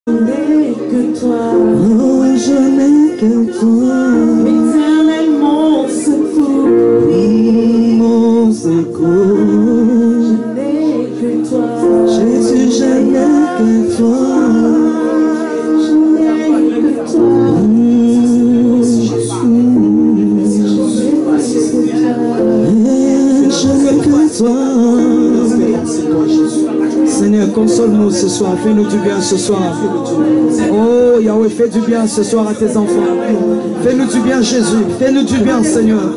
n'ai que toi. Oh, je n'ai que toi. Éternel, mon secours. Mon secours. Je n'ai que toi. Jésus, je n'ai que toi. Je n'ai que toi. Je n'ai que toi. Seigneur, console-nous ce soir. Fais-nous du bien ce soir. Oh, Yahweh, fais du bien ce soir à tes enfants. Fais-nous du bien, Jésus. Fais-nous du bien, Seigneur.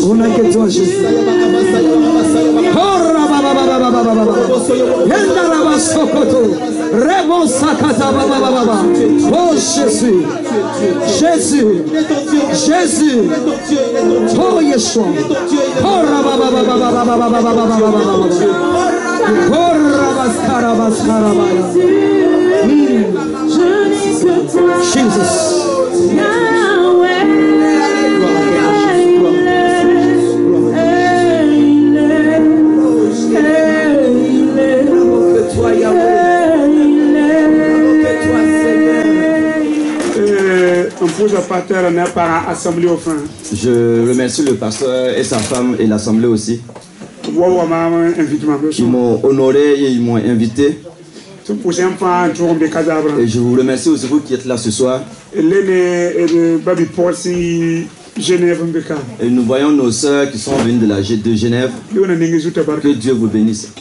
On n'a que toi, Jésus. Oh, Jésus. Jésus. Jésus. Oh, Yeshua. Jesus. Je remercie le pasteur et sa femme et l'assemblée aussi qui m'ont honoré et ils m'ont invité. Et je vous remercie aussi vous qui êtes là ce soir. Et nous voyons nos sœurs qui sont venues de Genève. Que Dieu vous bénisse.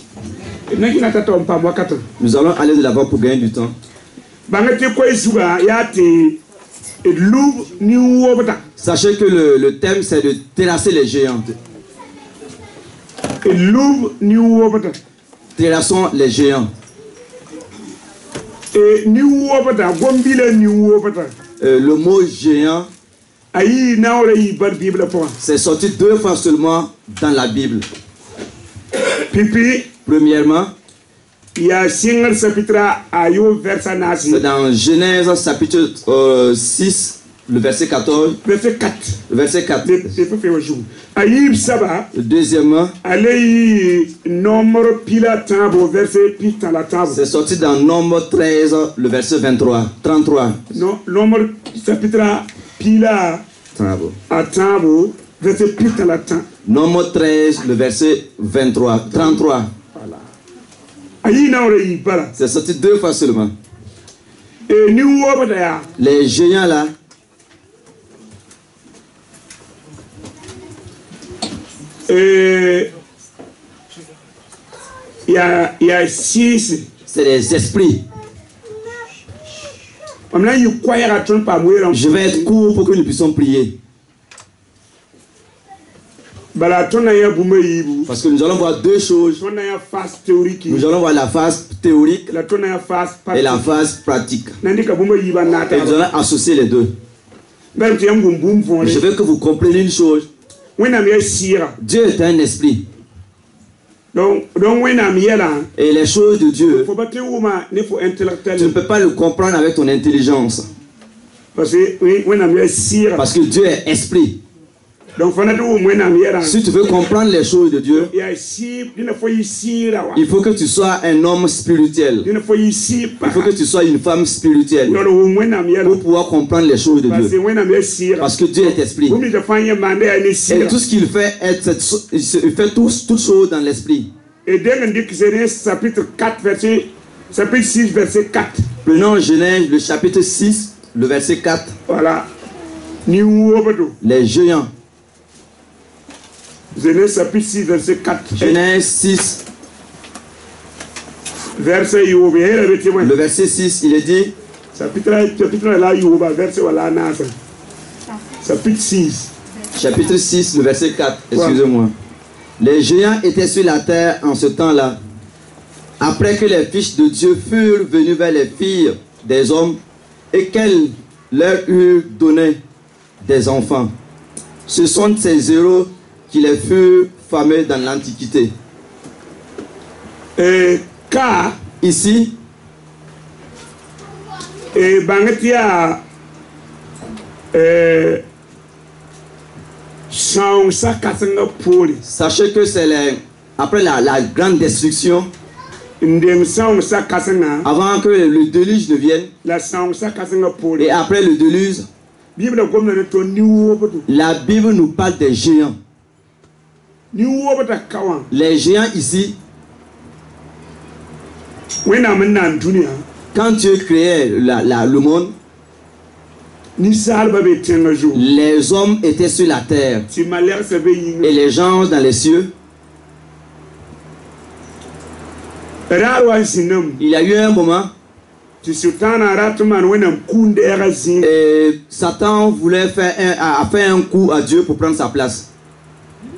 Nous allons aller de l'avant pour gagner du temps. Sachez que le thème c'est de terrasser les géants. Terrassons les géants. Le mot géant c'est sorti 2 fois seulement dans la Bible. Premièrement, c'est dans Genèse chapitre 6, le verset 14. Verset 4. Deuxièmement, c'est sorti dans Nombre 13, le verset 33. Nombre chapitre Pila Nombre 13, le verset 33. C'est sorti 2 fois seulement. Les géants là, il y a 6. C'est les esprits. Je vais être court pour que nous puissions prier. Parce que nous allons voir 2 choses. Nous allons voir la phase théorique et la phase pratique. Et nous allons associer les deux. Je veux que vous compreniez une chose. Dieu est un esprit. Et les choses de Dieu, tu ne peux pas le comprendre avec ton intelligence. Parce que Dieu est esprit. Si tu veux comprendre les choses de Dieu, il faut que tu sois un homme spirituel. Il faut que tu sois une femme spirituelle pour pouvoir comprendre les choses de Dieu. Parce que Dieu est esprit. Et tout ce qu'il fait, il fait toutes choses dans l'esprit. Et dès Genèse chapitre 6, verset 4. Prenons Genèse, le chapitre 6, le verset 4. Voilà. Les géants. Genèse chapitre 6, verset 4. Genèse 6. Verset le verset 6, il est dit. Chapitre 6. Chapitre 6, le verset 4. Excusez-moi. Les géants étaient sur la terre en ce temps-là. Après que les fils de Dieu furent venus vers les filles des hommes et qu'elles leur eurent donné des enfants. Ce sont ces héros qui les furent fameux dans l'Antiquité. Car ici, sachez que c'est après la grande destruction, ndem sang sa kasanga avant que le déluge ne vienne, la sang sa kasanga pole et après le déluge, bible gomna ne to ni woboto la Bible nous parle des géants. ni wobota kawan Les géants ici, wena menna dunia quand Dieu créait le monde, ni salba be tenga jour les hommes étaient sur la terre ti malère se be yin et les gens dans les cieux. rarwa sinam Il y a eu un moment, ti sultana ratman wena kunde era zin et Satan voulait faire un coup à Dieu pour prendre sa place.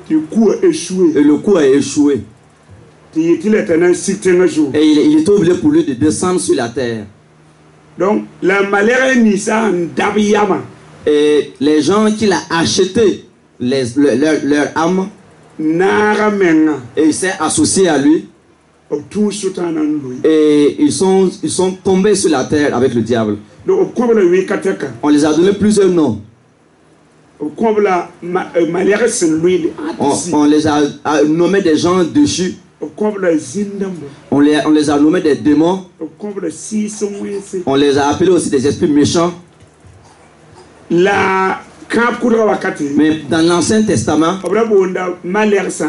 ti ku échoué Et le coup a échoué. ti yitile tanan sitenga jour Et il était obligé pour lui de descendre sur la terre. donc la malère ni sa ndabiyama Et les gens qui l'ont acheté, leur âme, nara menga et il s'est associé à lui. o tu sultana lui Et ils sont tombés sur la terre avec le diable. donc o kobla wi kateka On les a donné plusieurs noms. o kobla malère sen lui On les a nommés des gens déchus. o kobla zindambo On les a nommés des démons. o kobla sisonwese On les a appelés aussi des esprits méchants. la kapkura wakati Mais dans l'Ancien Testament, obra bonda malère sa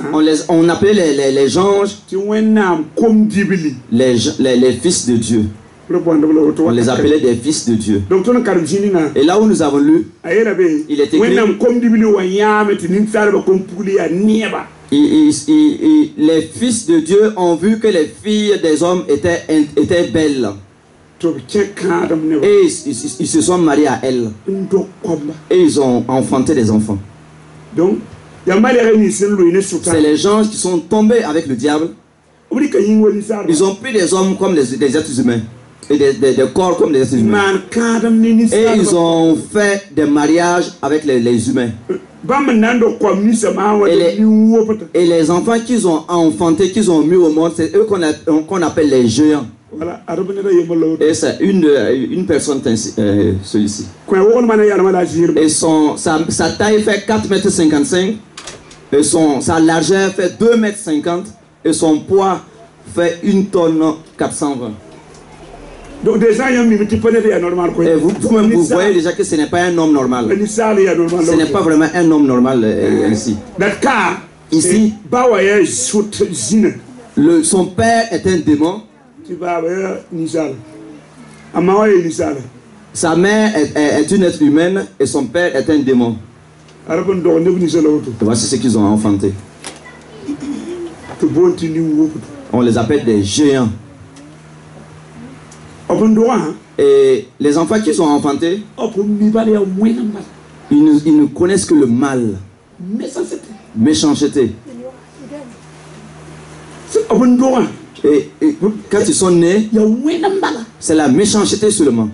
on appelait les anges ti wenam kom dibili les fils de Dieu. obra bonda bla On les appelait des fils de Dieu. donc ton kar jinina Et là où nous avons lu, ayera be Il est écrit- wenam kom dibili wa yame ti nin sarba kom puli ya nieba les fils de Dieu ont vu que les filles des hommes étaient belles. to kadam ne Et ils se sont mariés à elles. ndo komba Et ils ont enfanté des enfants. donc ya malère ni sen lui ne C'est sultana les gens qui sont tombés avec le diable. obri ka yin woni sarba Ils ont pris des hommes comme des êtres humains. Et des corps comme des êtres humains. man kadam ni Et ils sarba ont fait des mariages avec les humains. bam nando kom ni sama wa Et les- ni wopata Et les enfants qu'ils ont enfantés, qu'ils ont mis au monde, c'est eux qu'on appelle les géants. voilà arabana da yemalo Et c'est une personne, celui-ci. ko won man ya mala jir Et sa taille fait 4,55 m. Et sa largeur fait 2,50 m. Et son poids fait 1 tonne 420. donc déjà yam mi ti pone ya normal ko Et vous-même, vous voyez déjà que ce n'est pas un homme normal. ni sale ya normal Ce n'est pas vraiment un homme normal ainsi. Dakar Ici. bawa ya shoot zina Son père est un démon. ti baba ya ni sale amma wa ni sale Sa mère est une être humaine et son père est un démon. arabon do ne ni sale auto Et voici ce qu'ils ont enfanté. to bonti ni wokuto On les appelle des géants. obon do ha Et les enfants qu'ils ont enfantés, obon mi bale ya mwena mbala ils ne connaissent que le mal, mais ça c'était méchanceté. obon do ha Et quand ils sont nés, ya mwena mbala c'est la méchanceté seulement.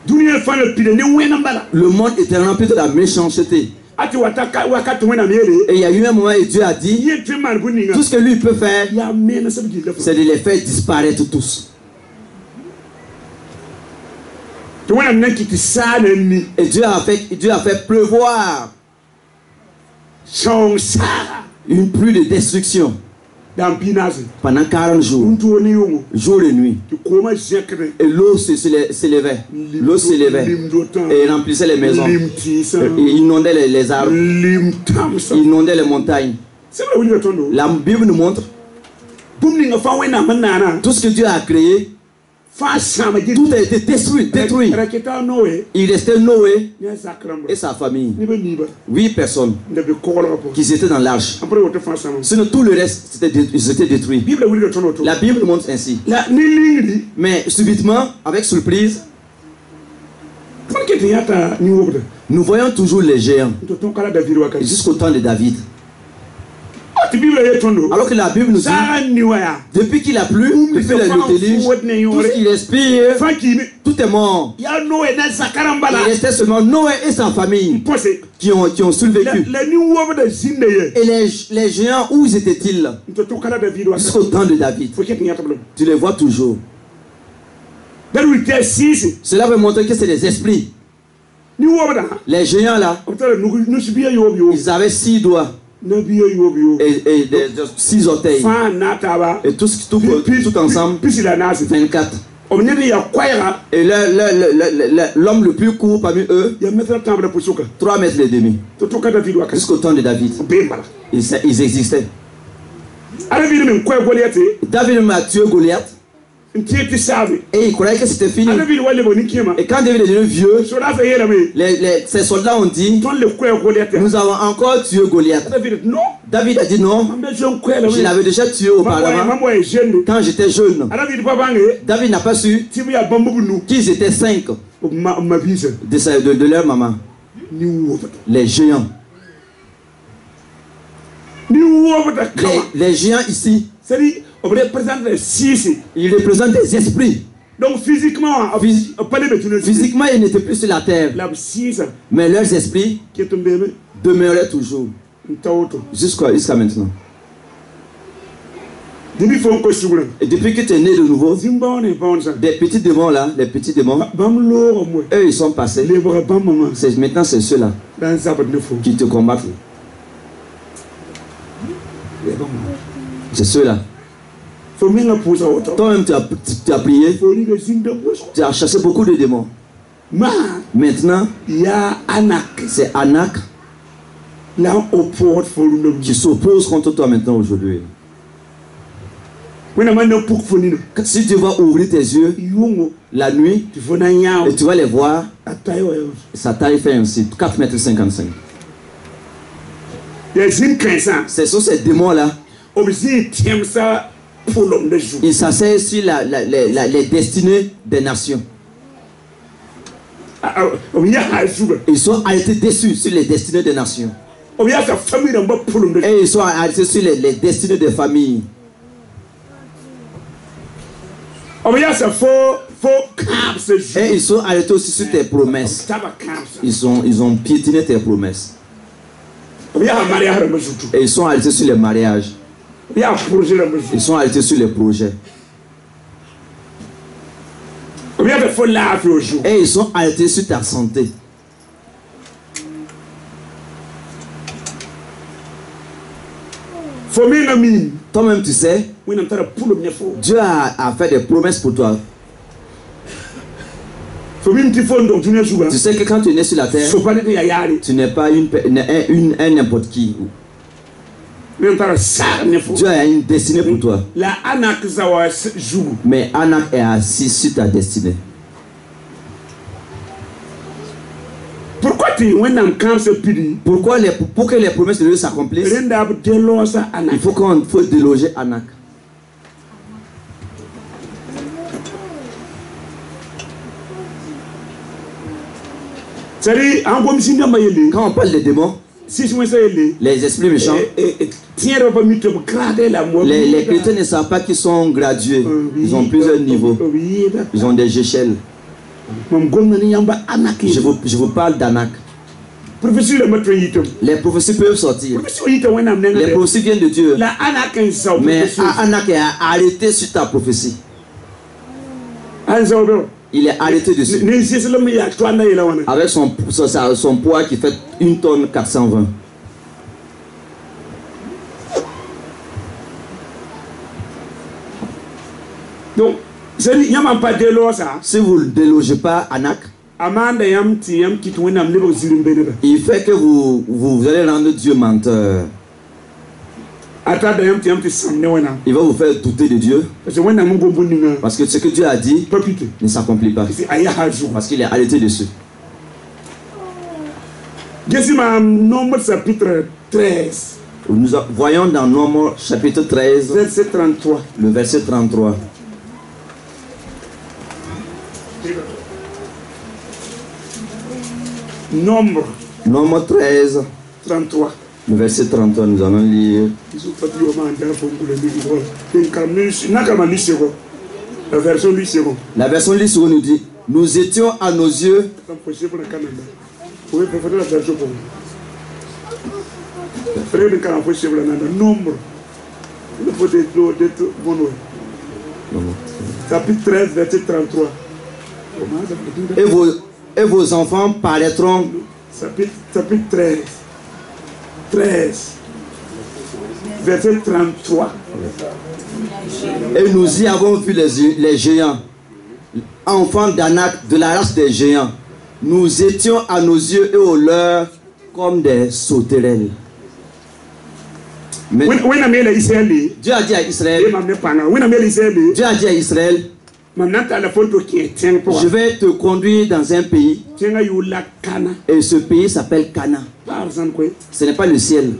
dunia fa le pile ne mwena mbala Le monde était rempli de la méchanceté. ati wataka wakati mwena miele Et il y a eu un moment où Dieu a dit, ye treman buninga tout ce que lui peut faire, ya mena sabji la c'est de les faire disparaître tous. to wana nanki ti sana ni Et Dieu a fait pleuvoir song sa une pluie de destruction dan pinase pendant 40 jours, unto ni yongo jour et nuit. ti koma jekre Et l'eau s'élevait. L'eau s'élevait et remplissait les maisons. lim ti sa Et inondait les arbres, lim tam sa inondait les montagnes. c'est vrai woni tondo La Bible nous montre bum ni nga fa wena manana tout ce que Dieu a créé, fa sama ji tout a été détruit. raketa noé Il restait Noé ni sakram et sa famille. ni ba ni ba 8 personnes ndabe kokolo ko qui étaient dans l'arche. après wote fa sama Sinon tout le reste, ils étaient détruits. bible woni tondo to La Bible montre ainsi. la ni lingri Mais subitement, avec surprise, pour que tu yata ni wobda nous voyons toujours les géants to ton kala david wakati jusqu'au temps de David. ti bible ye tondo Alors que la Bible nous dit, sa ni waya depuis qu'il a plu, depuis le déluge, tout ce qui respire, fa kimi tout est mort. ya noé na sakaram bala Il restait seulement Noé et sa famille posé qui ont survécu. la ni wobda zinde ye Et les géants, où étaient-ils to ton kala david wakati jusqu'au temps de David? faut que tu yata blo Tu les vois toujours. daru te sisi Cela veut montrer que c'est des esprits. ni wobda Les géants là, o tara nu sibiya yo ils avaient 6 doigts. et 6 orteils. Et tout ensemble, 24. Et l'homme le plus court parmi eux, 3 mètres et demi. Jusqu'au temps de David. Ils existaient. David a tué Goliath. Et il croyait que c'était fini. Et quand David est devenu vieux, ses soldats ont dit, nous avons encore tué Goliath. David a dit non, je l'avais déjà tué auparavant quand j'étais jeune. David n'a pas su qu'ils étaient 5 de leur maman. Les géants. Les géants ici, ils représentent des esprits. Donc physiquement, ils n'étaient plus sur la terre. Mais leurs esprits demeuraient toujours. Jusqu'à maintenant. Et depuis que tu es né de nouveau, des petits démons là, les petits démons, eux ils sont passés. Maintenant c'est ceux-là qui te combattent. C'est ceux-là. Toi-même tu as prié, tu as chassé beaucoup de démons. Maintenant, c'est Anak qui s'oppose contre toi maintenant aujourd'hui. Si tu vas ouvrir tes yeux la nuit et tu vas les voir, sa taille fait ainsi 4,55 m. Ce sont ces démons-là. Ils s'asseyent sur les destinées des nations. Ils sont arrêtés dessus sur les destinées des nations. Et ils sont arrêtés sur les destinées des familles. Et ils sont arrêtés aussi sur tes promesses. Ils ont piétiné tes promesses. Et ils sont arrêtés sur les mariages. Ils sont arrêtés sur les projets. Et ils sont arrêtés sur ta santé. Toi-même tu sais, Dieu a fait des promesses pour toi. Tu sais que quand tu es né sur la terre, tu n'es pas un n'importe qui. Dieu a une destinée pour toi. Mais Anak est assis sur ta destinée. Pourquoi pour que les promesses de Dieu s'accomplissent, il faut déloger Anak. Quand on parle des démons, les esprits méchants, les chrétiens ne savent pas qu'ils sont gradués. Ils ont plusieurs niveaux. Ils ont des échelles. Je vous parle d'Anak. Les prophéties peuvent sortir. Les prophéties viennent de Dieu. Mais Anak est arrêté sur ta prophétie. Il est arrêté dessus. Avec son poids qui fait 1 tonne 420. Donc, si vous ne délogez pas Anak, il fait que vous allez rendre Dieu menteur. Il va vous faire douter de Dieu. Parce que ce que Dieu a dit ne s'accomplit pas. Parce qu'il est arrêté dessus. Nombre chapitre 13. Nous voyons dans Nombre chapitre 13, verset 33. Le verset 33. Nombre 13, 33. Le verset 33, nous allons lire. La version lycéenne nous dit: nous étions à nos yeux. Chapitre 13, verset 33. Et vos enfants paraîtront. Chapitre 13. verset 33. Et nous y avons vu les géants, enfants d'Anak, de la race des géants. Nous étions à nos yeux et aux leurs comme des sauterelles. Mais Dieu a dit à Israël, Dieu a dit à Israël, je vais te conduire dans un pays, et ce pays s'appelle Cana. Ce n'est pas le ciel.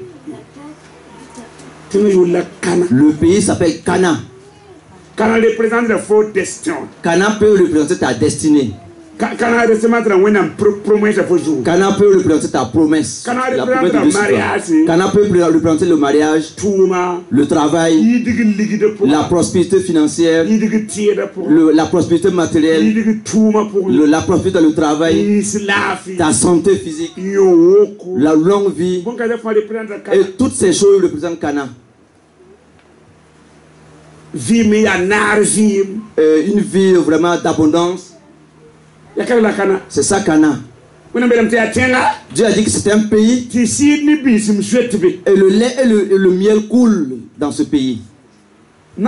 Le pays s'appelle Cana. Cana représente le faux destin. Cana peut représenter ta destinée. Cana peut représenter ta promesse. La promesse de Dieu. Cana peut représenter le mariage, le travail, la prospérité financière, la prospérité matérielle, la prospérité dans le travail, ta santé physique, la longue vie. Et toutes ces choses représentent Cana. Une vie vraiment d'abondance. C'est ça Cana. Dieu a dit que c'est un pays et le lait et le miel coulent dans ce pays. Et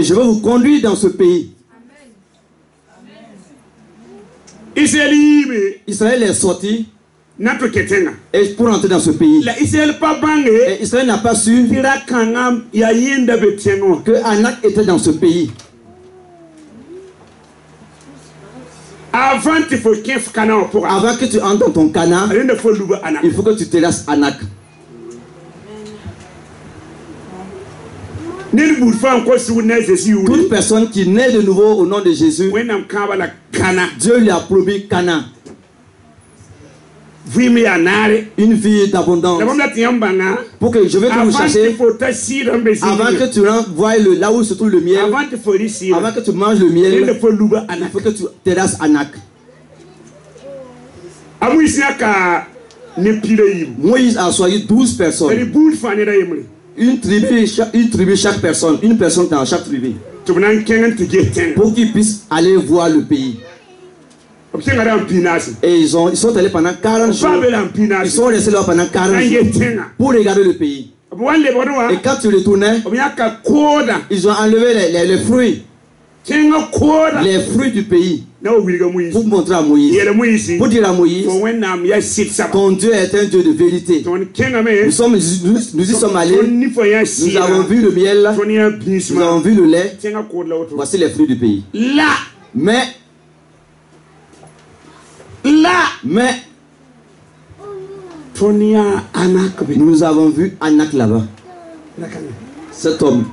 je vais vous conduire dans ce pays. Israël est sorti et pour entrer dans ce pays. Et Israël n'a pas su que Anak était dans ce pays. Avant que tu entres dans ton Cana, il faut que tu terrasses Anak. Toute personne qui naît de nouveau au nom de Jésus, Dieu lui a promis Cana. Une vie d'abondance. Pour que je vais te chercher avant que tu voies là où se trouve le miel, avant que tu manges le miel, il faut que tu terrasses Anak. Moïse a choisi 12 personnes. Une tribu chaque personne. Une personne dans chaque tribu. Pour qu'ils puissent aller voir le pays. Et ils sont allés pendant 40 jours. Ils sont restés là pendant 40 jours pour regarder le pays. Et quand tu retournais, ils ont enlevé les fruits. Les fruits du pays. Pour montrer à Moïse. Pour dire à Moïse, ton Dieu est un Dieu de vérité. Nous y sommes allés. Nous avons vu le miel. Nous avons vu le lait. Voici les fruits du pays. Mais nous avons vu Anak là-bas. Cet homme.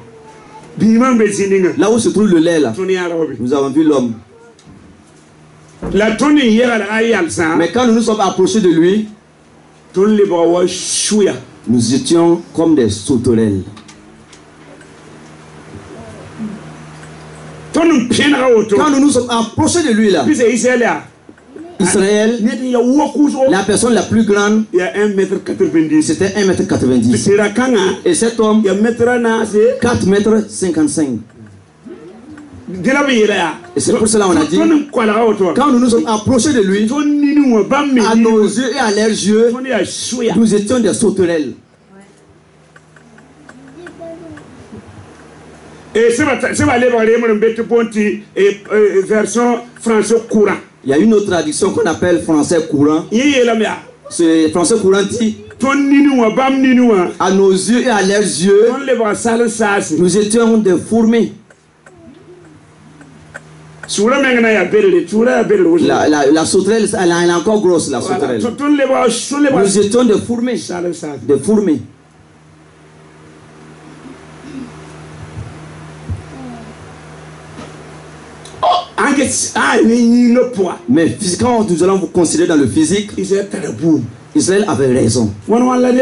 Là où se trouve le lait là. Nous avons vu l'homme. Mais quand nous nous sommes approchés de lui, nous étions comme des sauterelles. Quand nous nous sommes approchés de lui là, Israël, la personne la plus grande, c'était 1,90 m. Et cet homme, 4,55 m. Et c'est pour cela qu'on a dit, quand nous nous sommes approchés de lui, à nos yeux et à leurs yeux, nous étions des sauterelles. Et c'est version français courant. Il y a une autre traduction qu'on appelle français courant. Ce français courant dit, à nos yeux et à leurs yeux, nous étions des fourmis. La sauterelle, elle est encore grosse, la sauterelle. Nous étions des fourmis. Des fourmis. Mais physiquement, nous allons vous considérer dans le physique. Israël avait raison. Comment un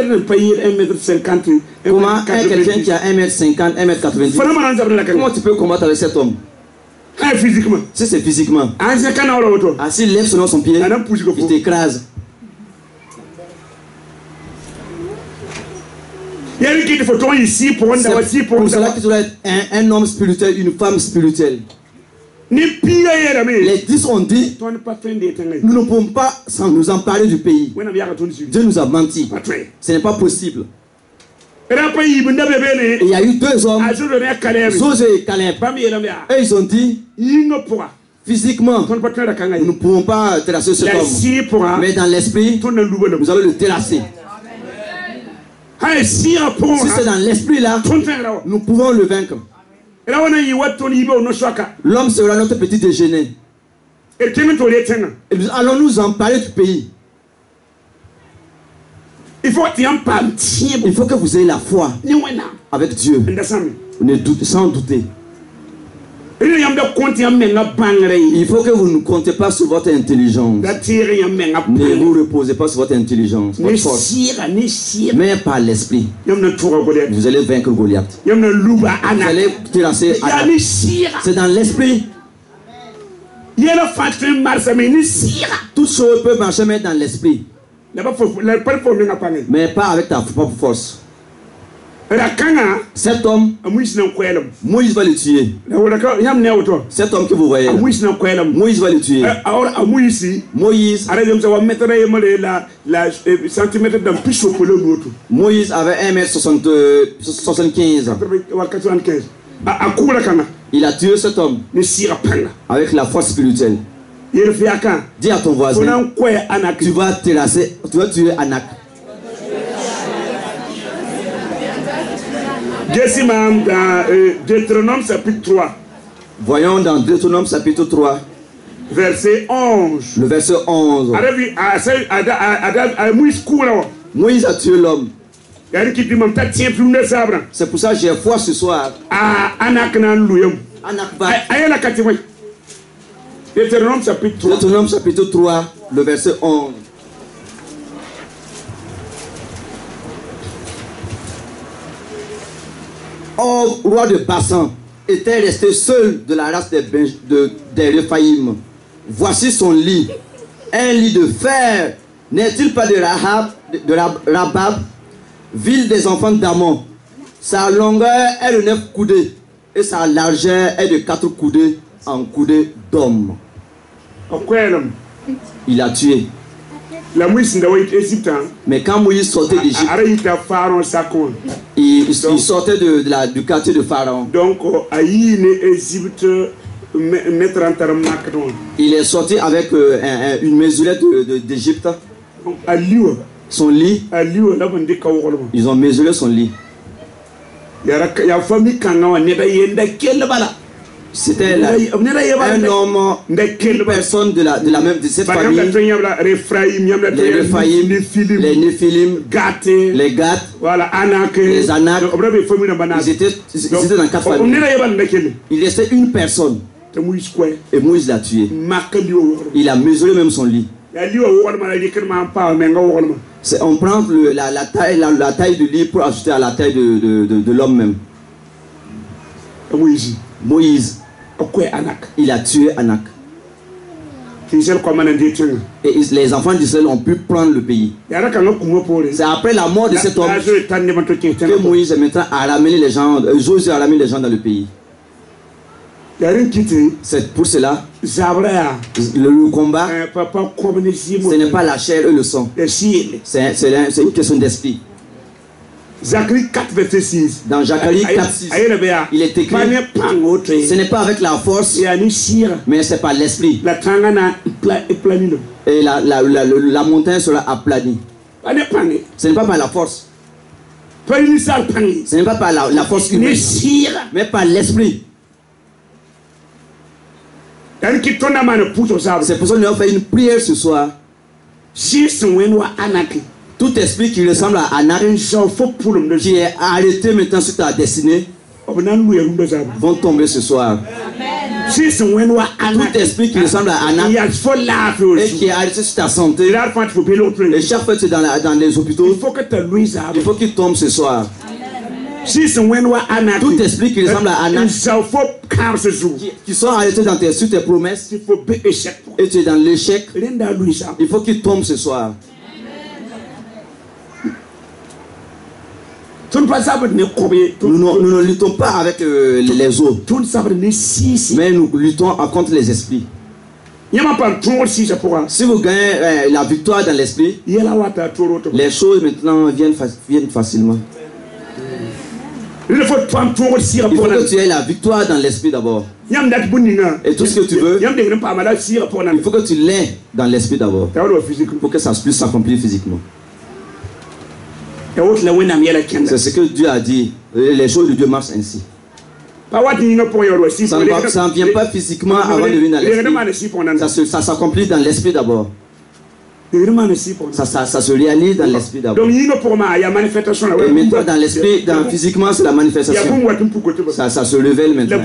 quelqu'un qui a 1,50 m, 1,90 m, comment tu peux combattre avec cet homme? Si c'est physiquement. S'il lève selon son pied, il t'écrase. C'est pour cela qu'il doit être un homme spirituel, une femme spirituelle. Les 10 ont dit, nous ne pouvons pas nous emparer du pays. Dieu nous a menti. Ce n'est pas possible. Et il y a eu 2 hommes, Josué et Caleb. Et ils ont dit, physiquement, nous ne pouvons pas terrasser cet homme. Mais dans l'esprit, nous allons le terrasser. Si c'est dans l'esprit là, nous pouvons le vaincre. L'homme sera notre petit déjeuner. Et nous allons nous emparer du pays. Il faut que vous ayez la foi avec Dieu. Sans douter. Il faut que vous ne comptez pas sur votre intelligence. Ne vous reposez pas sur votre intelligence, votre force. Mais par l'esprit, vous allez vaincre Goliath. Vous allez terrasser Anak. C'est dans l'esprit. Toutes choses peuvent marcher, mais dans l'esprit. Mais pas avec ta propre force. Cet homme, Moïse va le tuer. Cet homme que vous voyez, Moïse va le tuer. Moïse avait 1m75. Il a tué cet homme avec la force spirituelle. Dis à ton voisin, tu vas terrasser, tu vas tuer Anak. Dans Deutéronome chapitre 3. Voyons dans Deutéronome chapitre 3. Verset 11. Le verset 11. Moïse a tué l'homme. C'est pour ça que j'ai foi ce soir. Anak va. Deutéronome chapitre 3. Deutéronome chapitre 3, le verset 11. Or, roi de Bassan était resté seul de la race des Réphaïm. Voici son lit, un lit de fer. N'est-il pas de Rabab, ville des enfants d'Ammon? Sa longueur est de 9 coudées et sa largeur est de 4 coudées en coudées d'homme. Il a tué. Mais quand Moïse sortait d'Égypte, il sortait du quartier de Pharaon. Donc, il est sorti avec une mesurette d'Égypte. Son lit, ils ont mesuré son lit. C'était un homme, une personne de cette famille. Les Réphaïm, les Néphilim, les Gad, les Anak. Ils étaient dans 4 familles. Il restait une personne. Et Moïse l'a tué. Il a mesuré même son lit. On prend la taille du lit pour ajouter à la taille de l'homme même. Moïse, il a tué Anak. Et les enfants d'Israël ont pu prendre le pays. C'est après la mort de cet homme que Moïse maintenant a ramené les gens, Josué a ramené les gens dans le pays. C'est pour cela le combat, ce n'est pas la chair et le sang. C'est une question d'esprit. Zacharie 4, verset 6. Dans Zacharie 4, 6, il est écrit, ce n'est pas avec la force, mais c'est par l'esprit. Et la montagne sera aplanie. Ce n'est pas par la force. Ce n'est pas par la force humaine, mais par l'esprit. C'est pour ça que nous avons fait une prière ce soir. Tout esprit qui ressemble à Anak, qui est arrêté maintenant sur ta destinée, vont tomber ce soir. Tout esprit qui ressemble à Anak et qui est arrêté sur ta santé, et chaque fois que tu es dans les hôpitaux, il faut qu'il tombe ce soir. Tout esprit qui ressemble à Anak, qui sont arrêtés sur tes promesses, et tu es dans l'échec, il faut qu'il tombe ce soir. Nous ne luttons pas avec les os, mais nous luttons contre les esprits. Si vous gagnez la victoire dans l'esprit, les choses maintenant viennent facilement. Il faut que tu aies la victoire dans l'esprit d'abord. Et tout ce que tu veux, il faut que tu l'aies dans l'esprit d'abord. Pour que ça puisse s'accomplir physiquement. C'est ce que Dieu a dit. Les choses de Dieu marchent ainsi. Ça ne vient pas physiquement avant de venir dans l'esprit. Ça s'accomplit dans l'esprit d'abord. Ça se réalise dans l'esprit d'abord. Et maintenant dans l'esprit, physiquement c'est la manifestation. Ça se révèle maintenant.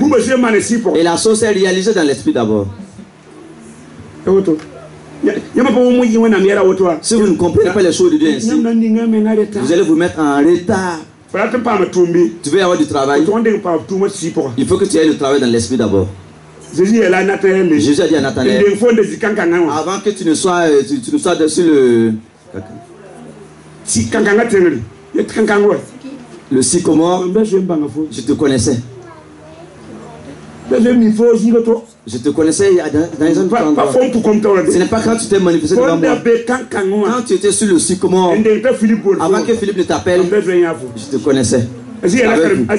Et la chose est réalisée dans l'esprit d'abord. Si vous ne comprenez pas les choses de Dieu ainsi, vous allez vous mettre en retard. Tu veux avoir du travail, il faut que tu aies le travail dans l'esprit d'abord. Jésus a dit à Nathanaël, avant que tu ne sois sur le sycomore, je te connaissais. Je te connaissais dans les autres endroits. Ce n'est pas quand tu t'es manifesté devant moi. Quand tu étais sur le sycomore, avant que Philippe ne t'appelle, je te connaissais. Jésus a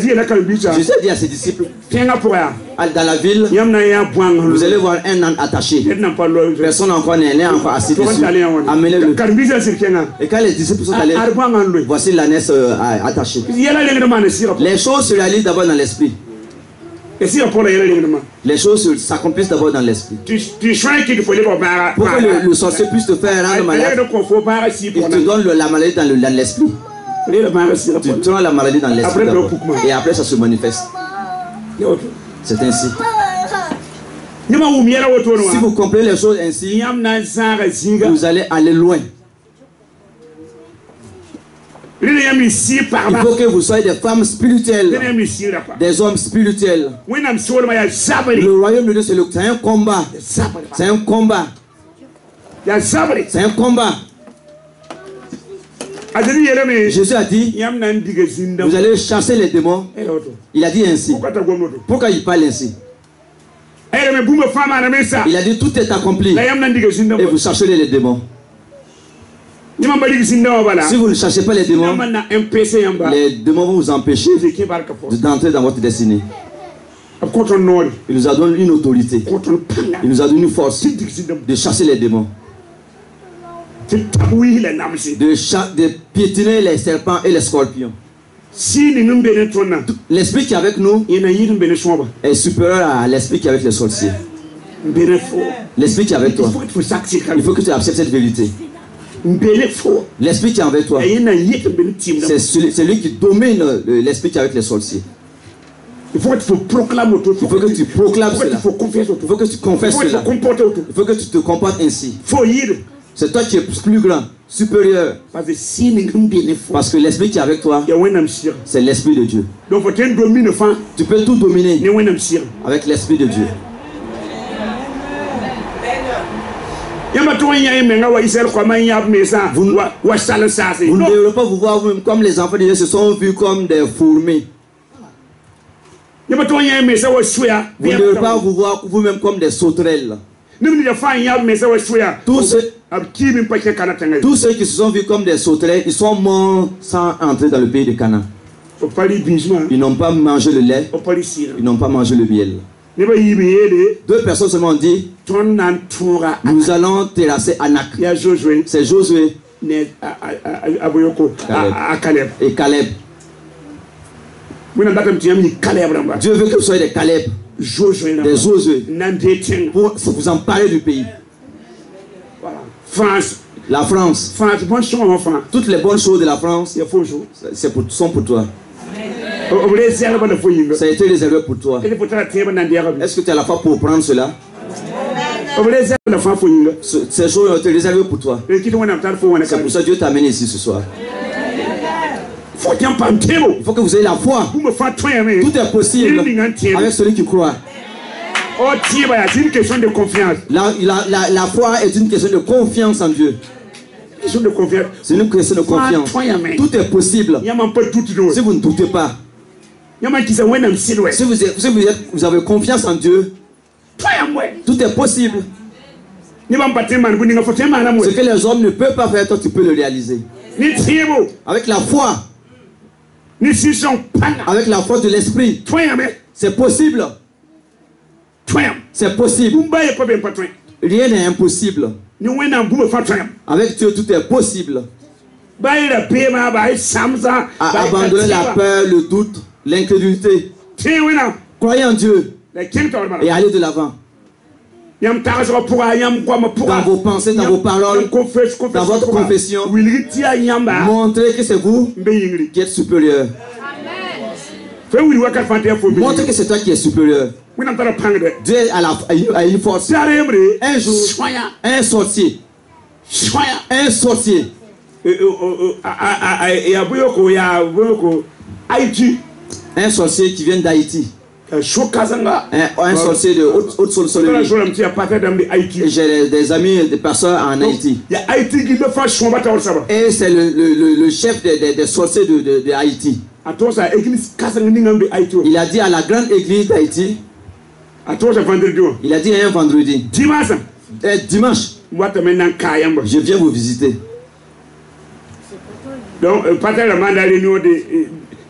dit à ses disciples, dans la ville, vous allez voir un âne attaché. Personne encore n'est encore assis dessus. Amenez-le. Et quand les disciples sont allés, voici l'ânesse attachée. Les choses se réalisent d'abord dans l'esprit. Les choses s'accomplissent d'abord dans l'esprit. Pour que le sorcier puisse te faire rendre malade, il te donne la maladie dans l'esprit. Tu donnes la maladie dans l'esprit d'abord. Et après ça se manifeste. C'est ainsi. Si vous comprenez les choses ainsi, vous allez aller loin. Il faut que vous soyez des femmes spirituelles, des hommes spirituels. Le royaume de Dieu, c'est un combat. C'est un combat. C'est un combat. Jésus a dit, vous allez chasser les démons. Il a dit ainsi. Pourquoi il parle ainsi? Il a dit, tout est accompli. Et vous cherchez les démons. Si vous ne cherchez pas les démons vont vous empêcher d'entrer dans votre destinée. Il nous a donné une autorité. Il nous a donné une force de chasser les démons. De piétiner les serpents et les scorpions. L'esprit qui est avec nous est supérieur à l'esprit qui est avec les sorciers. L'esprit qui est avec toi, il faut que tu acceptes cette vérité. L'esprit qui est avec toi, c'est celui qui domine l'esprit qui est avec les sorciers. Il faut que tu proclames cela. Il faut que tu confesses cela. Il faut que tu te comportes ainsi. C'est toi qui es plus grand, supérieur. Parce que l'esprit qui est avec toi, c'est l'esprit de Dieu. Tu peux tout dominer avec l'esprit de Dieu. Vous ne devez pas vous voir vous-même comme les enfants de Dieu se sont vus comme des fourmis. Vous ne devez pas vous voir vous-même comme des sauterelles. Tous ceux qui se sont vus comme des sauterelles, ils sont morts sans entrer dans le pays de Canaan. Ils n'ont pas mangé le lait, ils n'ont pas mangé le miel. Deux personnes seulement ont dit, nous allons terrasser Anak. C'est Josué et Caleb. Dieu veut que vous soyez des Caleb, des Josué, pour vous emparer du pays. La France, toutes les bonnes choses de la France sont pour toi. Ça a été réservé pour toi. Est-ce que tu as la foi pour prendre cela? Ces choses ont été réservées pour toi. C'est pour ça que Dieu t'a amené ici ce soir. Il faut que vous ayez la foi. Tout est possible avec celui qui croit. C'est une question de confiance. La foi est une question de confiance en Dieu. C'est une question de confiance. Tout est possible. Si vous ne doutez pas, si vous avez confiance en Dieu, tout est possible. Ce que les hommes ne peuvent pas faire, toi tu peux le réaliser. Avec la foi. Ni si son pana. avec la force de l'esprit. Toi mais. C'est possible. Toi. C'est possible. Bumba est pas bien pas toi. Rien n'est impossible. Ni wena bumba fa toi. Avec Dieu, tout est possible. Baï la pema baï samza. Abandonner la peur, le doute, l'incrédulité. Tiens wena. Croyez en Dieu La king torma. et allez de l'avant. Yam tagasra pour yam quoi pour. Dans vos pensées, dans vos paroles, dans votre confession, Wilritia yamba. montrez que c'est vous Mbeyingri. qui êtes supérieur. Fais oui wakat fantia fo. Montrez que c'est toi qui es supérieur. Wina tara pangde. Dieu a une force. Sarembre. Un jour, Soya. un sorcier, Soya. un sorcier, Ya buyoko Haïti. un sorcier qui vient d'Haïti, Chokazanga. un sorcier de haute sorcellerie. Et j'ai des amis, des pasteurs en Haïti. Il y a Haïti qui le fait son bâtard ça va. Et c'est le chef des sorciers de Haïti. À toi ça église Kazanga Haïti. Il a dit à la grande église d'Haïti, à toi ça vendredi. il a dit un vendredi, Dimanche. Moi maintenant Kayamba. je viens vous visiter. Donc pasteur la mandat réunion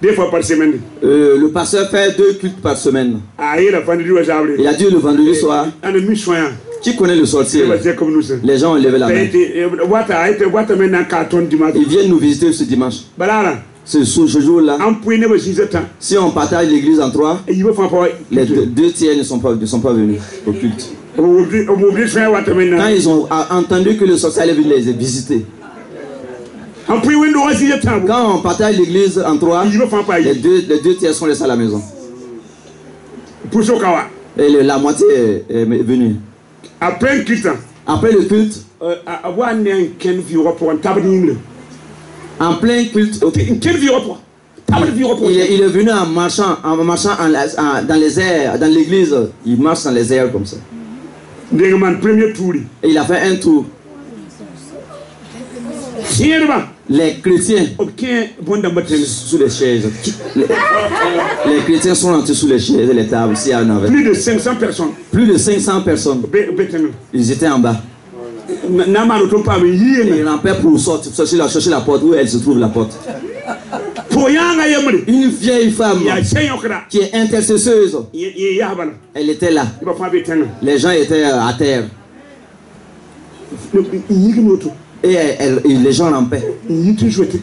deux fois par semaine. Le pasteur fait 2 cultes par semaine. Ah, il a vendredi au Javré. Il a dit le vendredi soir, Un ami soignant. qui connaît le sorcier? C'est comme nous ça. Les gens ont levé la main. Maintenant carton dimanche. Ils viennent nous visiter ce dimanche. Balala. Ce jour-là, En point ne me temps. si on partage l'église en 3, Et il veut faire les deux tiers ne sont pas venus au culte. On m'oublie faire what Quand maintenant. ils ont entendu que le sorcier allait venir les visiter, En point window aussi le temps. quand on partage l'église en 3, Il veut faire pas. les deux tiers sont restés à la maison. Pour ce kawa. Et la moitié est venue. Après un quitte. Après le culte, Avoir un ken vivre pour un table d'angle. en plein culte, Quel vivre pour. Table vivre pour. il est venu en marchant dans les airs, dans l'église. Il marche dans les airs comme ça. Ndengman premier tour. Et il a fait un tour. Tiens devant. Les chrétiens Aucun bon d'ambatel. sous les chaises. Les chrétiens sont rentrés sous les chaises et les tables. S'il y en avait. Plus de 500 personnes. Plus de 500 personnes. Ils étaient en bas. Nama ne pas Et il en paix pour chercher la porte où elle se trouve la porte. Une vieille femme qui est intercesseuse. Elle était là. Les gens étaient à terre. Et les gens rampaient.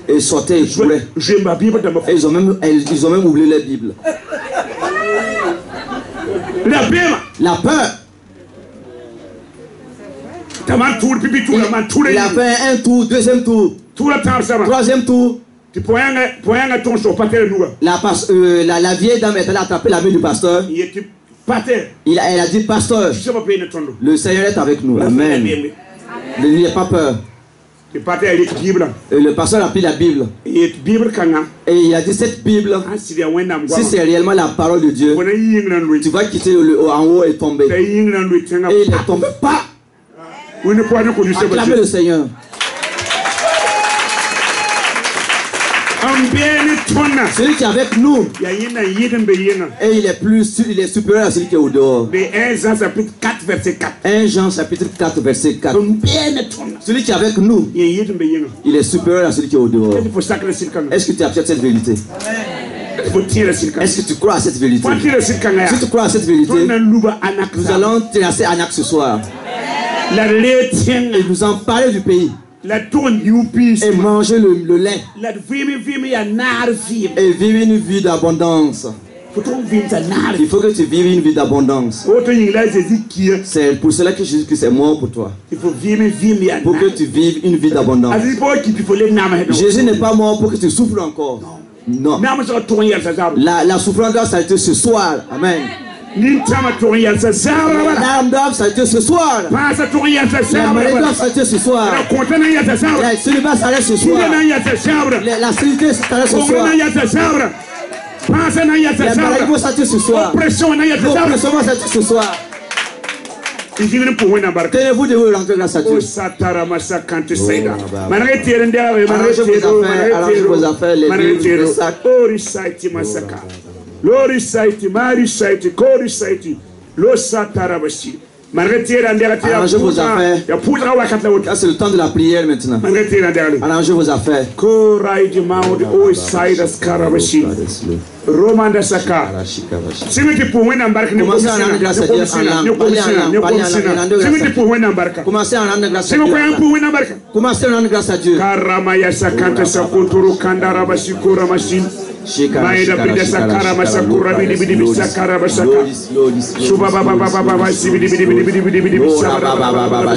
Et sortaient et couraient. Et ils ont même oublié la Bible. La peur. Il a fait un tour, deuxième tour, troisième tour. La vieille dame est allée attraper la main du pasteur. Elle a dit, pasteur, le Seigneur est avec nous. Amen. N'ayez pas peur. Et le pasteur a pris la Bible. Et il a dit, cette Bible, si c'est réellement la parole de Dieu, tu vas quitter en haut et tomber. Et il est tombé. Pas. Acclamez le Seigneur. Celui qui est avec nous, et il est supérieur à celui qui est au dehors. 1 Jean chapitre 4 verset 4. 1 Jean chapitre 4 verset 4. Celui qui est avec nous, il est supérieur à celui qui est au dehors. Est-ce que tu acceptes cette vérité? Est-ce que tu crois à cette vérité? Si tu crois à cette vérité, nous allons tracer Anak ce soir. Et nous en parler du pays. Et manger le lait. Et vivre une vie d'abondance. Il faut que tu vives une vie d'abondance. C'est pour cela que Jésus-Christ est mort pour toi. Pour que tu vives une vie d'abondance. Jésus n'est pas mort pour que tu souffres encore. Non. La souffrance doit s'arrêter ce soir. Amen. L'âme doit s'arrêter ce soir. La maladie doit s'arrêter ce soir. Le célibat s'arrête ce soir. La stérilité s'arrête ce soir. La maladie doit s'arrêter ce soir. L'oppression va s'arrêter ce soir. Tenez-vous de vous rentrer grâce à Dieu. Arrangez vos affaires, les livres, les sacs. Lori saiti, mari saiti, kori saiti, lo satarabasi. Arrangez vos affaires. Là, c'est le temps de la prière maintenant. Arrangez vos affaires. Romanda Saka. Simiti pour une embarque. Commencez à rendre grâce à Dieu en langue. Parlez en langue. Commencez à rendre grâce à Dieu. Commencez à rendre grâce à Dieu. Karamaya Sakanta Sakuturu Kandara Bashikura Machine. Maïda Bida Sakara Masakura Bidi Bidi Sakara Basaka. Suba Baba Baba Baba Sibidi Bidi Bidi Bidi Bidi Bidi Bidi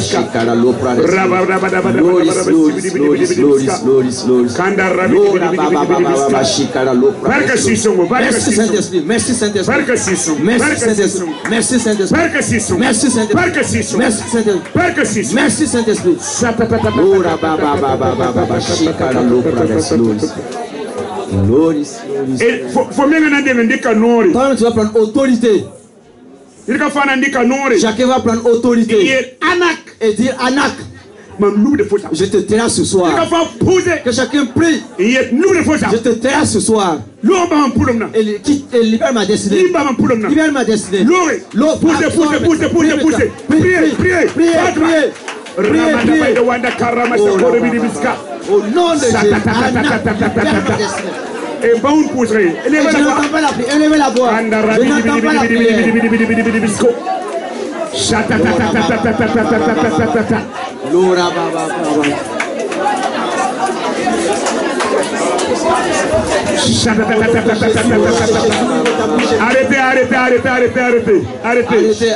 Shikara Lopra. Kandara Bidi Bidi Bidi Shikara Lopra. Merci Saint-Esprit, merci Saint-Esprit, merci Saint-Esprit, merci Saint-Esprit, merci Saint-Esprit, merci Saint-Esprit, merci Saint-Esprit. Il faut bien que toi tu vas prendre autorité. Chacun va prendre autorité et dire Anak. Je te tairai ce soir. Que chacun prie. Je te tairai ce soir. Et libère ma destinée. Libère ma destinée. Priez. Au nom de Jésus. Et bon pousserie. Je n'entends pas la prière. Élevez la voix. Je n'entends pas la prière.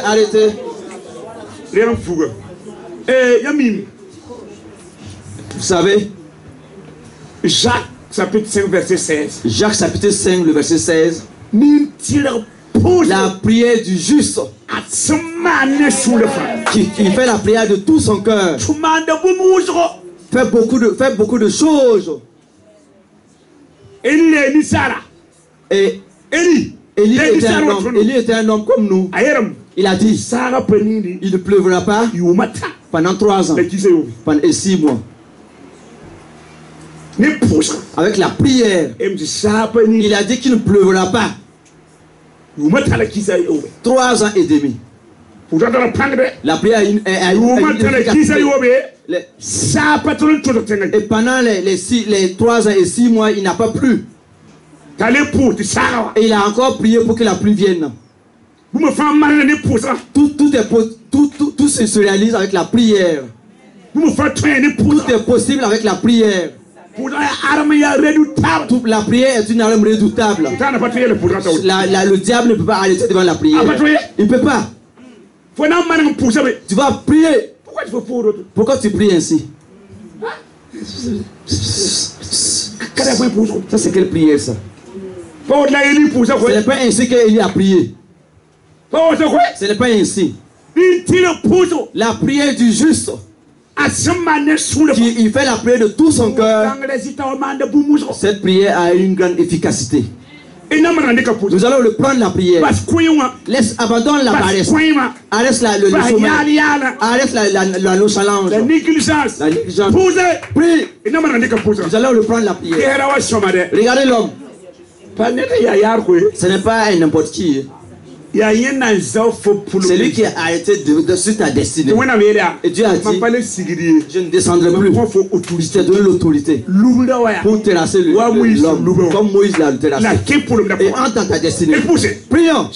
Arrêtez. Rien fougue. Eh, Yamim. Vous savez, Jacques chapitre 5 verset 16. Jacques chapitre 5 le verset 16. La prière du juste qui fait la prière de tout son cœur fait beaucoup de choses. Et Élie était un homme comme nous. Il a dit, il ne pleuvra pas pendant 3 ans et 6 mois. Avec la prière, il a dit qu'il ne pleuvra pas 3 ans et demi. La prière a une efficacité. Et pendant les 3 ans et 6 mois, il n'a pas plu. Et il a encore prié pour que la pluie vienne. Tout se réalise avec la prière. Tout est possible avec la prière. La prière est une arme redoutable. Le diable ne peut pas arrêter devant la prière. Il ne peut pas. Tu vas prier. Pourquoi tu pries ainsi? Ça c'est quelle prière ça? Ce n'est pas ainsi qu'Élie a prié. Ce n'est pas ainsi. La prière du juste, il fait la prière de tout son cœur. Cette prière a une grande efficacité. Nous allons le prendre la prière. Laisse, abandonne la paresse. Arrête le sommeil. Arrête la nonchalance. La négligence. Prie. Nous allons le prendre la prière. Regardez l'homme. Ce n'est pas n'importe qui. C'est lui qui a arrêté de suite ta destinée. Et Dieu a dit, je ne descendrai plus. Je t'ai donné l'autorité pour terrasser l'homme comme Moïse l'a terrassé. Et entre dans ta destinée. Prions.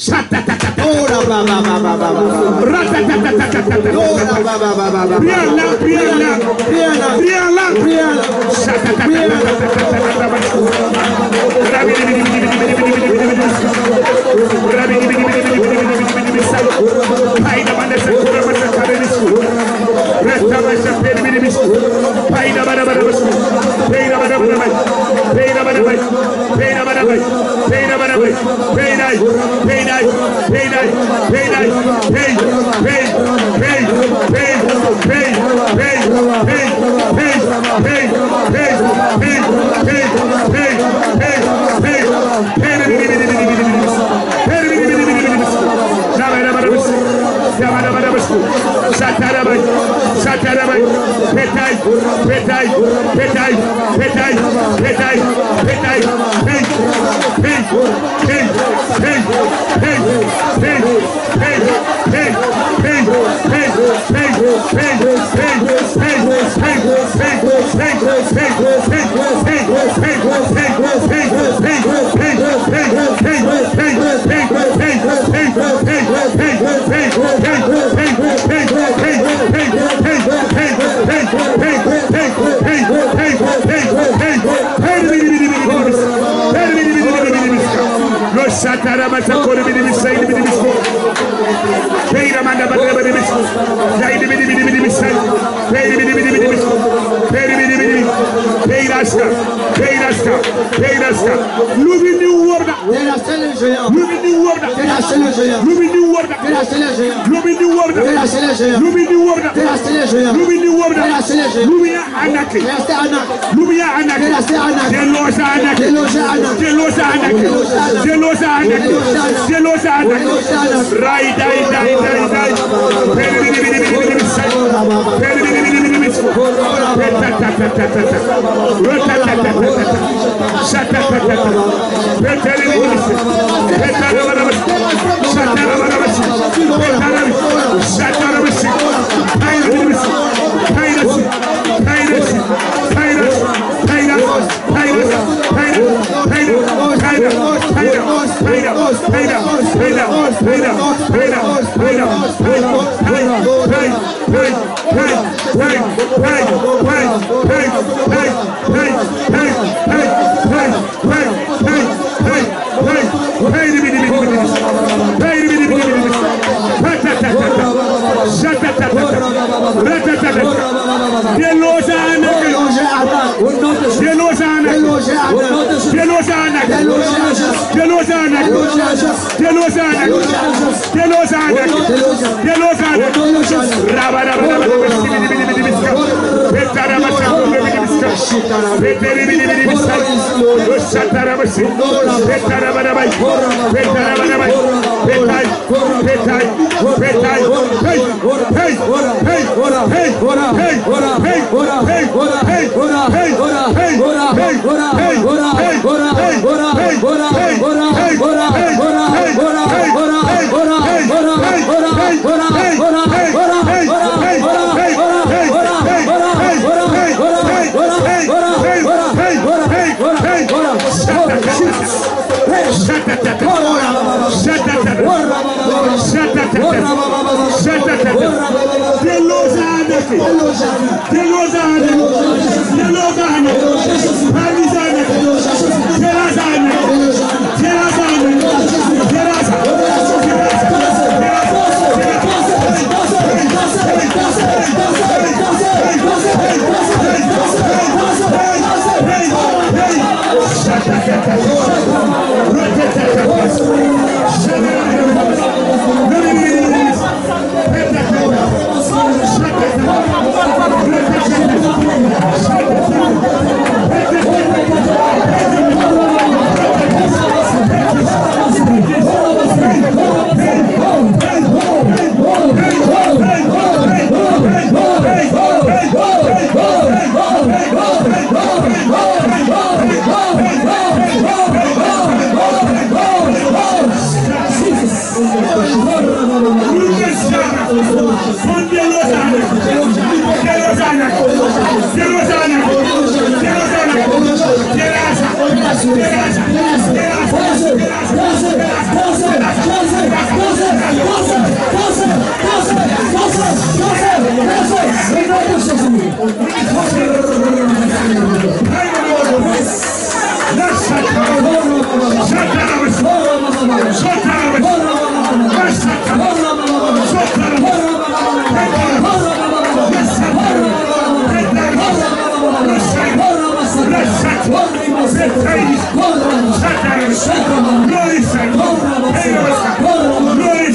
Glory,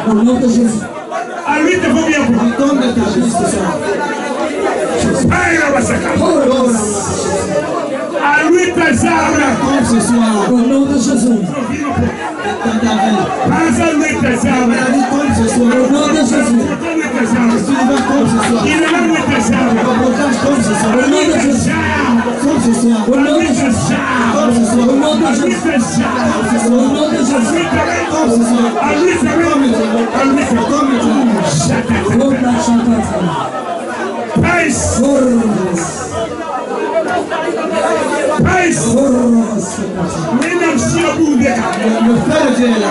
Au nom de Jésus. À lui de vos biens pour à lui tes armes ce soir. Au nom de Jésus. à lui tes armes Ce soir. Au nom de Jésus. il est là lui tes armes Au nom de Jésus. Ce soir. Au nom de Jésus. Au nom de Jésus. Au nom de Jésus. à lui Oh, la chantante. Pace. Pace. Même si on bouge, Le feu de Dieu est là.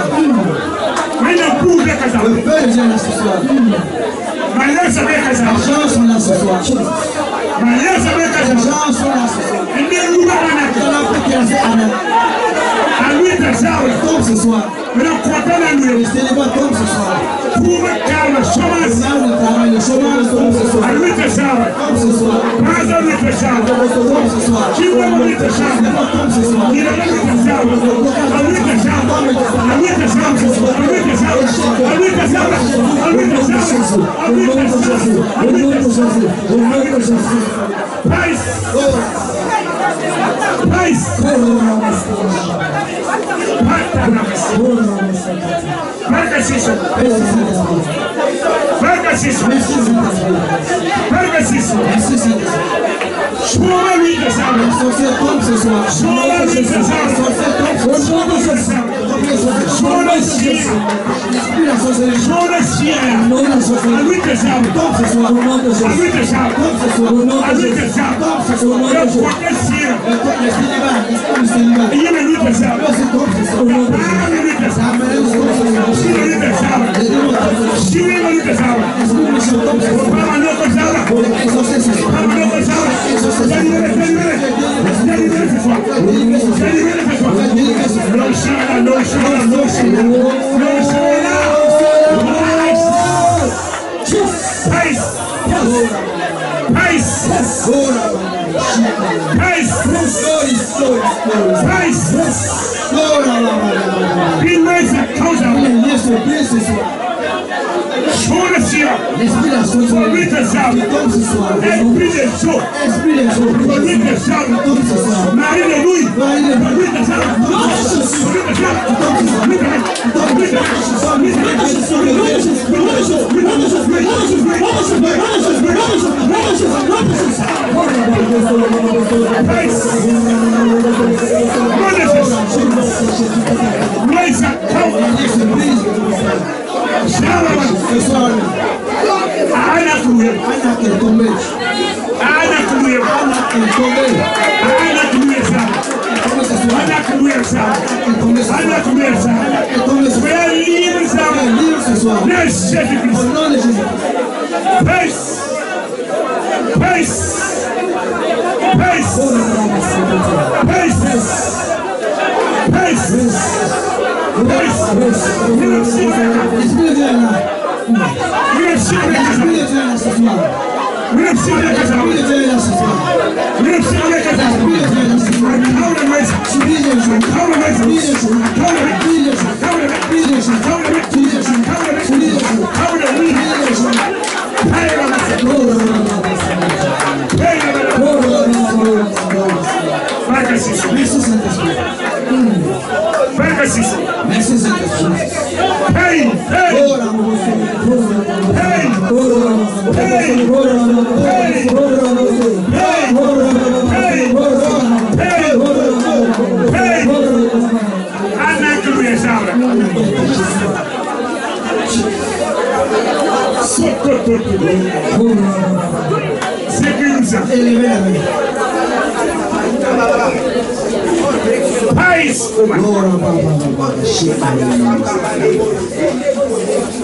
même bouge Le feu de Dieu est là ce soir. malheur ça va Les casser. gens sont là ce soir. malheur ça va Les casser. gens sont là ce soir. il est lourd Il y en a qui ont fait Amen. à lui tes armes Tombe ce soir. mais le content à lui Les célibataires tombent ce soir. pour calme Les chômage armes de travail, le chômage tombe ce soir. à lui tes armes Tombe ce soir. pas à lui tes armes Tombe ce soir. qui va lui tes armes Tombe ce soir. il est là lui tes armes à lui tes armes à lui tes armes à lui tes armes à lui tes armes à lui tes armes à Au lui nom de tes Jésus. Au armes nom de Jésus. Au nom de Jésus. Pace. Pace. Pergaciso. Pergaciso. Pergaciso. Sois lui de ça. Sorcier tombe ce soir. Sois lui de ça. Sorcier tombe ce soir. Sois le sien. L'esprit de la sorcellerie Sois le sien. tombe ce soir. À lui de ça. Tombe ce soir. Au nom de À Jésus. lui de ça. Tombe ce soir. À lui de ça. Le prophète sien. Le célibat, l'esprit du célibat. Il est lui de ça. Là, c'est tombe ce soir. Ah, lui de ça. Amen. Tombe ce soir. Si lui de ça. Les démons tombent ce soir. Si lui de ça. L'esprit du méchant tombe ce soir. Pas mal de ça. Les sorciers ce soir. L'esprit de la sorcellerie tombe ce soir. Esprit de chaud, Esprit des eaux produit de charme, tombe ce soir. Marie de Louis, Marie de produit de charme, produit de charme, Ce soir, Anna est tombée. Anna est tombée. Libre ce soir. Au nom de Jésus. L'esprit de Dieu est là. L'esprit de Dieu est là ce soir. L'esprit de Dieu est là ce soir. L'esprit de Dieu est là ce soir. Subis les jours. Subis les jours. Subis les jours. Subis les jours. Subis les jours. Subis les jours. Merci Saint-Esprit. Merci Saint-Esprit. Hey! Oh, la Sécurisez. Élevez la main. Païs.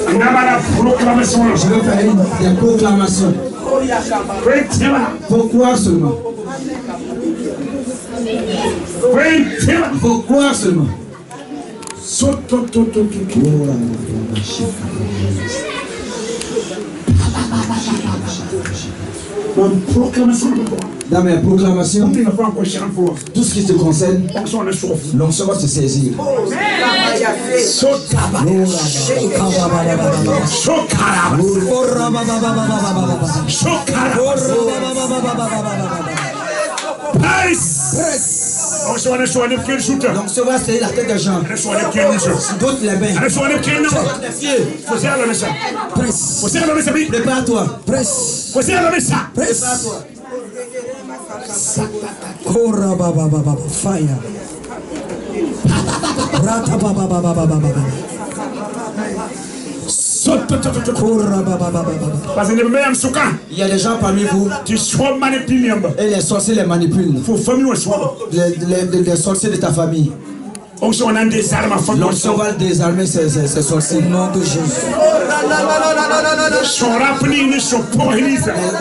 On a la proclamation. Je veux faire des proclamations. Faut croire seulement. Faut croire seulement. Dans mes proclamations, tout ce qui te concerne, l'onction va se saisir. L'onction va saisir la tête des gens. D'autres les bains. Prépare-toi. Prépare-toi. Fire. Il y a des gens parmi vous et les sorciers les manipulent. Les sorciers de ta famille. L'onction va désarmer ces sorciers. Au nom de Jésus.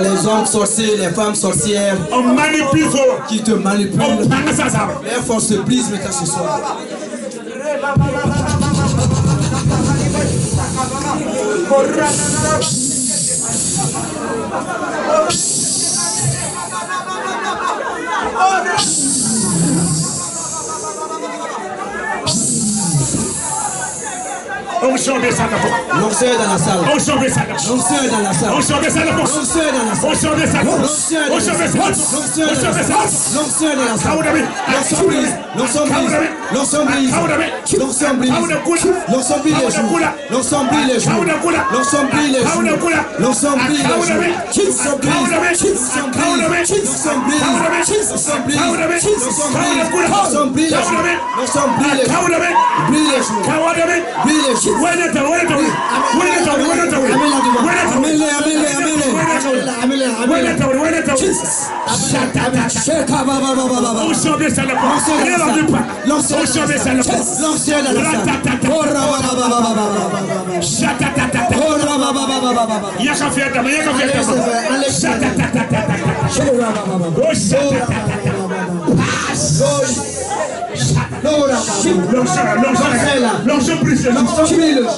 Les hommes sorciers, les femmes sorcières qui te manipulent. Les forces se brisent maintenant ce soir. L'onction est dans la salle. L'onction est dans la salle. L'onction est dans la salle. L'onction est dans la salle. L'onction est dans la salle. L'onction est dans la salle. L'onction brise. L'onction brise. L'onction brise. L'onction brise. L'onction brise les joues. L'onction brise les joues. L'onction brise les joues. L'onction brise les joues. L'onction brise. L'onction brise. L'onction brise. L'onction brise. L'onction brise.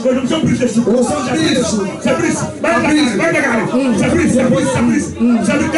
L'onction brise les joues. Brise les joues. Brise les joues. L'onction brise.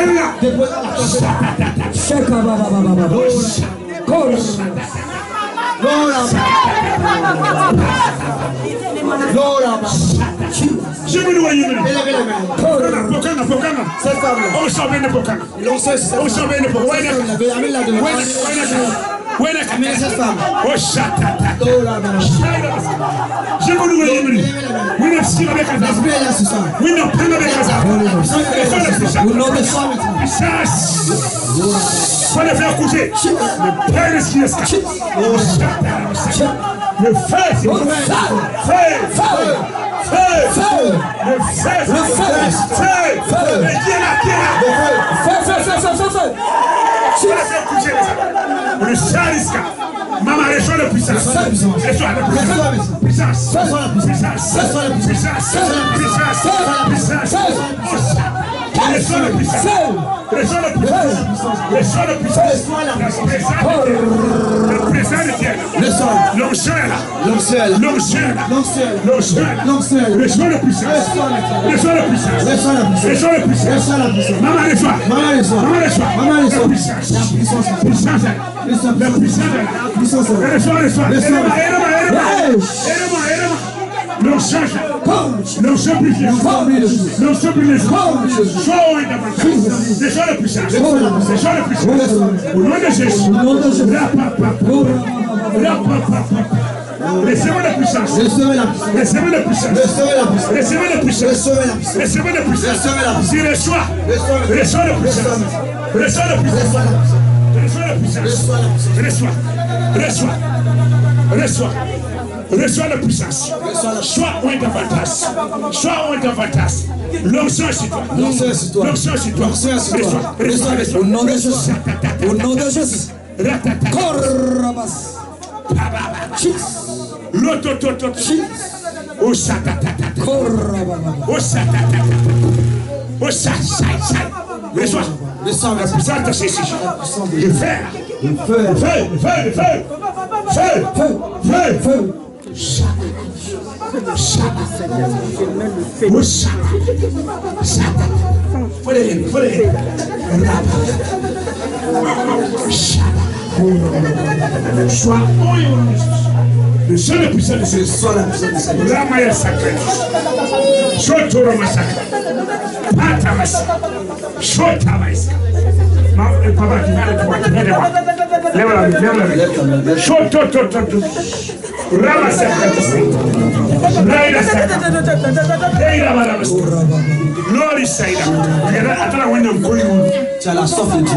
Faut les faire coucher. Le Père est ce qui est caché. Le feu, c'est le feu. Le charisca. Maman, reçois la puissance. Reçois la puissance. Reçois la puissance. Reçois la puissance. Reçois la puissance. Le présent de Dieu. L'onction est là. L'onction est là. L'onction est là. Reçois la puissance. Reçois la puissance. Reçois la puissance. Maman, reçois. Maman, reçois. La puissance. La puissance. La puissance. Reçois. L'onction est là. L'onction brise. L'onction brise. Sois la puissance. Au nom de Jésus. Recevez la puissance. Recevez la puissance. Recevez la puissance. Recevez la puissance. Recevez la puissance. Si reçois. Reçois la puissance. Reçois la puissance. Reçois la puissance. Reçois la puissance. Sois un davantage. Sois un davantage. L'onction sur toi. L'onction sur toi. L'onction sur toi. L'onction sur toi. Reçois. Au nom de Jésus. Au nom de Jésus. Korabas. L'autotototo. Oh satatata. Korababa. Oh satatata. Oh sai. Reçois. La puissance de Jésus. Le fer. Le feu. Feu. Sois le seul puissant de ce Sois la puissance de Seigneur. Ramaya sacré. Chotoro massacre. Patamas. Chotamas. Papa, tu viens Lève-la. Chototototo. Ramasacre. Raïda sacre. Raïda baramas. Glory Saïda. Attends, on est Tu as la soif de Dieu.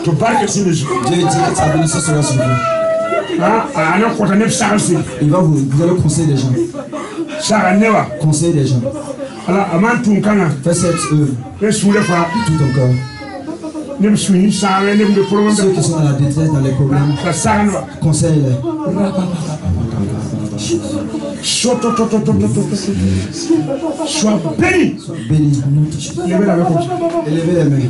Tu parles sur le jour. Dieu dit que sa bénédiction sera sur vous. Il va vous allez conseiller des gens. Conseiller des gens. Fais cette œuvre de tout ton corps. Ceux qui sont dans la détresse, dans les problèmes, conseille-les. Sois béni. Sois béni. Élevez les mains.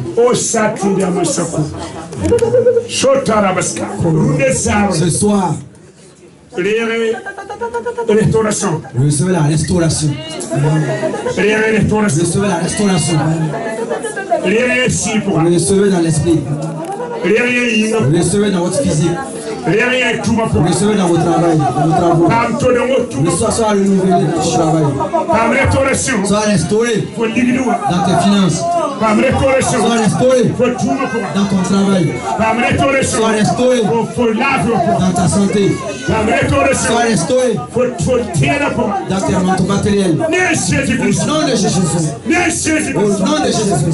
Ce soir, restauration. recevez la restauration. Recevez la restauration. Recevez dans l'esprit. Recevez dans votre physique. Recevez dans votre travail. Dans vos travaux. Sois renouvelé dans votre travail. Sois restauré dans tes finances. Sois restauré dans ton travail. Sois restauré dans ta santé. Sois restauré dans ton matériel. Au nom de Jésus. Au nom de Jésus.